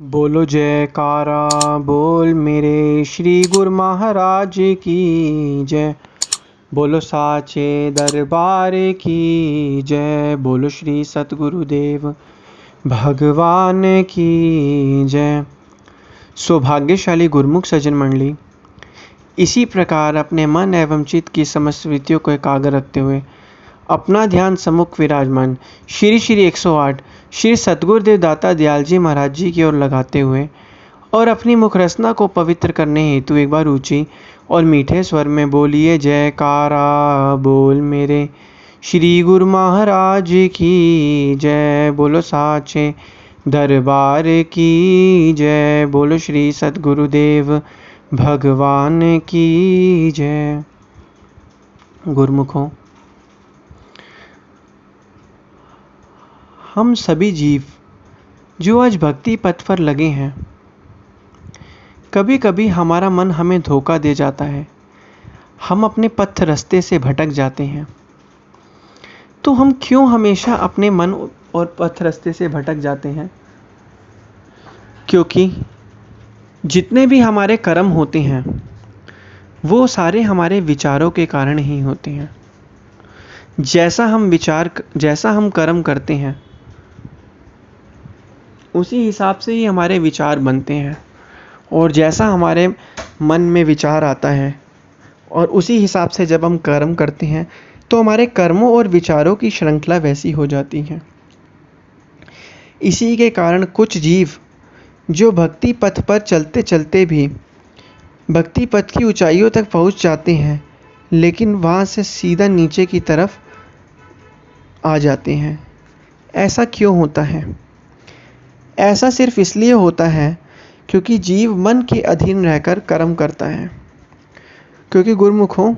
बोलो जयकारा बोल मेरे श्री गुरु महाराज की जय। बोलो साचे दरबार की जय। बोलो श्री सतगुरुदेव भगवान की जय। सौभाग्यशाली गुरुमुख सज्जन मंडली, इसी प्रकार अपने मन एवं चित्त की समस्त वृत्तियों को एकाग्र रखते हुए अपना ध्यान सम्मुख विराजमान श्री श्री 108 श्री सतगुरुदेव दाता दयाल जी महाराज जी की ओर लगाते हुए और अपनी मुख रसना को पवित्र करने हेतु एक बार ऊंची और मीठे स्वर में बोलिए जयकारा बोल मेरे श्री गुरु महाराज की जय। बोलो साचे दरबार की जय। बोलो श्री सतगुरुदेव भगवान की जय। गुरुमुखों, हम सभी जीव जो आज भक्ति पथ पर लगे हैं, कभी कभी हमारा मन हमें धोखा दे जाता है, हम अपने पथ रास्ते से भटक जाते हैं। तो हम क्यों हमेशा अपने मन और पथ रास्ते से भटक जाते हैं? क्योंकि जितने भी हमारे कर्म होते हैं वो सारे हमारे विचारों के कारण ही होते हैं। जैसा हम कर्म करते हैं उसी हिसाब से ही हमारे विचार बनते हैं, और जैसा हमारे मन में विचार आता है और उसी हिसाब से जब हम कर्म करते हैं तो हमारे कर्मों और विचारों की श्रृंखला वैसी हो जाती है। इसी के कारण कुछ जीव जो भक्ति पथ पर चलते चलते भी भक्ति पथ की ऊंचाइयों तक पहुंच जाते हैं, लेकिन वहां से सीधा नीचे की तरफ आ जाते हैं। ऐसा क्यों होता है? ऐसा सिर्फ इसलिए होता है क्योंकि जीव मन के अधीन रहकर कर्म करता है। क्योंकि गुरुमुखों,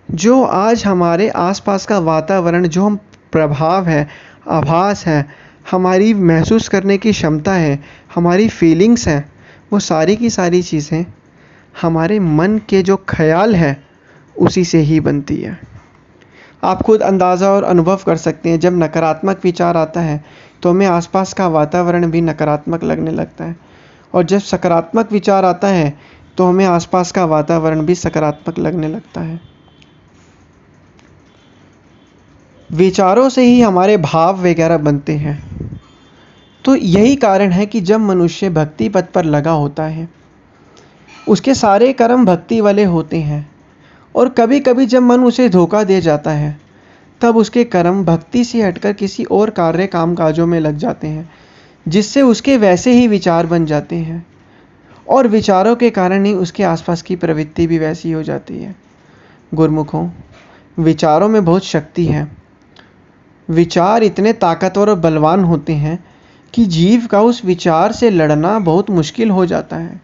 जो आज हमारे आसपास का वातावरण, जो हम प्रभाव है, आभास है, हमारी महसूस करने की क्षमता है, हमारी फीलिंग्स हैं, वो सारी की सारी चीज़ें हमारे मन के जो ख्याल है उसी से ही बनती है। आप खुद अंदाज़ा और अनुभव कर सकते हैं, जब नकारात्मक विचार आता है तो हमें आसपास का वातावरण भी नकारात्मक लगने लगता है, और जब सकारात्मक विचार आता है तो हमें आसपास का वातावरण भी सकारात्मक लगने लगता है। विचारों से ही हमारे भाव वगैरह बनते हैं। तो यही कारण है कि जब मनुष्य भक्ति पथ पर लगा होता है उसके सारे कर्म भक्ति वाले होते हैं, और कभी कभी जब मन उसे धोखा दे जाता है तब उसके कर्म भक्ति से हटकर किसी और कार्य काम काजों में लग जाते हैं, जिससे उसके वैसे ही विचार बन जाते हैं, और विचारों के कारण ही उसके आसपास की प्रवृत्ति भी वैसी हो जाती है। गुरुमुखों, विचारों में बहुत शक्ति है। विचार इतने ताकतवर और बलवान होते हैं कि जीव का उस विचार से लड़ना बहुत मुश्किल हो जाता है।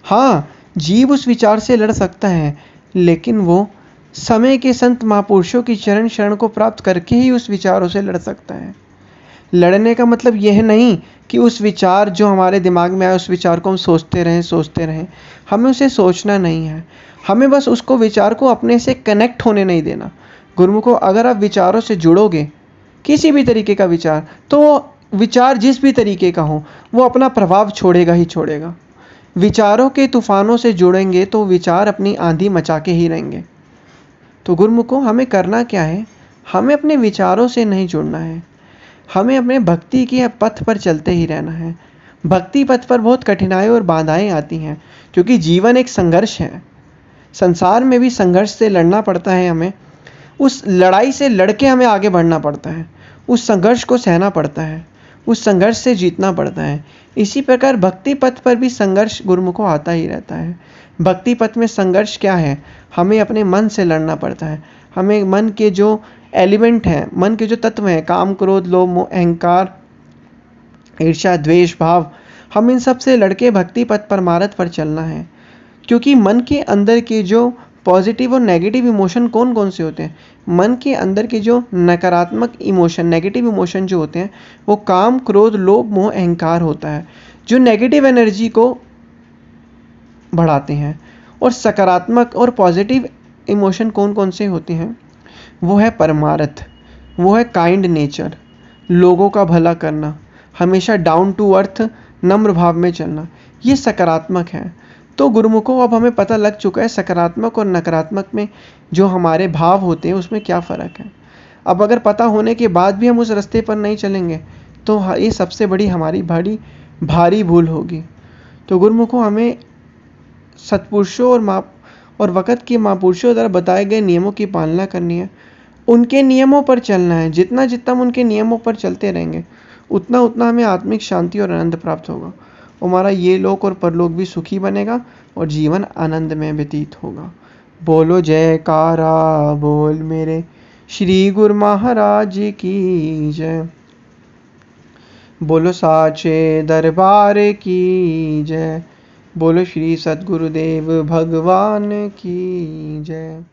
हाँ, जीव उस विचार से लड़ सकता है, लेकिन वो समय के संत महापुरुषों की चरण शरण को प्राप्त करके ही उस विचारों से लड़ सकता है। लड़ने का मतलब यह नहीं कि उस विचार जो हमारे दिमाग में आए उस विचार को हम सोचते रहें। हमें उसे सोचना नहीं है, हमें बस उसको विचार को अपने से कनेक्ट होने नहीं देना। गुरुमुखों, अगर आप विचारों से जुड़ोगे, किसी भी तरीके का विचार, तो वो विचार जिस भी तरीके का हो वो अपना प्रभाव छोड़ेगा ही छोड़ेगा। विचारों के तूफानों से जुड़ेंगे तो विचार अपनी आंधी मचा के ही रहेंगे। तो गुरुमुखों, हमें करना क्या है? हमें अपने विचारों से नहीं जुड़ना है, हमें अपने भक्ति के पथ पर चलते ही रहना है। भक्ति पथ पर बहुत कठिनाई और बाधाएं आती हैं, क्योंकि जीवन एक संघर्ष है। संसार में भी संघर्ष से लड़ना पड़ता है। हमें उस लड़ाई से लड़के हमें आगे बढ़ना पड़ता है, उस संघर्ष को सहना पड़ता है, उस संघर्ष से जीतना पड़ता है। इसी प्रकार भक्ति पथ पर भी संघर्ष गुरुमुखों आता ही रहता है। भक्ति पथ में संघर्ष क्या है? हमें अपने मन से लड़ना पड़ता है। हमें मन के जो एलिमेंट हैं, मन के जो तत्व हैं, काम, क्रोध, लोभ, मोह, अहंकार, ईर्ष्या, द्वेष भाव, हम इन सब से लड़के भक्ति पथ परमार्थ पर चलना है। क्योंकि मन के अंदर के जो पॉजिटिव और नेगेटिव इमोशन कौन कौन से होते हैं? मन के अंदर के जो नकारात्मक इमोशन, नेगेटिव इमोशन जो होते हैं, वो काम, क्रोध, लोभ, मोह, अहंकार होता है, जो नेगेटिव एनर्जी को बढ़ाते हैं। और सकारात्मक और पॉजिटिव इमोशन कौन कौन से होते हैं? वो है परमार्थ, वो है काइंड नेचर, लोगों का भला करना, हमेशा डाउन टू अर्थ नम्र भाव में चलना, ये सकारात्मक है। तो गुरुमुखों, अब हमें पता लग चुका है सकारात्मक और नकारात्मक में जो हमारे भाव होते हैं उसमें क्या फ़र्क है। अब अगर पता होने के बाद भी हम उस रास्ते पर नहीं चलेंगे तो ये सबसे बड़ी हमारी भारी भूल होगी। तो गुरुमुखों, हमें सत्पुरुषों और वक़्त के महापुरुषों द्वारा बताए गए नियमों की पालना करनी है, उनके नियमों पर चलना है। जितना हम उनके नियमों पर चलते रहेंगे उतना हमें आत्मिक शांति और आनंद प्राप्त होगा। हमारा ये लोक और परलोक भी सुखी बनेगा और जीवन आनंद में व्यतीत होगा। बोलो जयकारा बोल मेरे श्री गुरु महाराज की जय। बोलो साचे दरबार की जय। बोलो श्री सद्गुरुदेव भगवान की जय।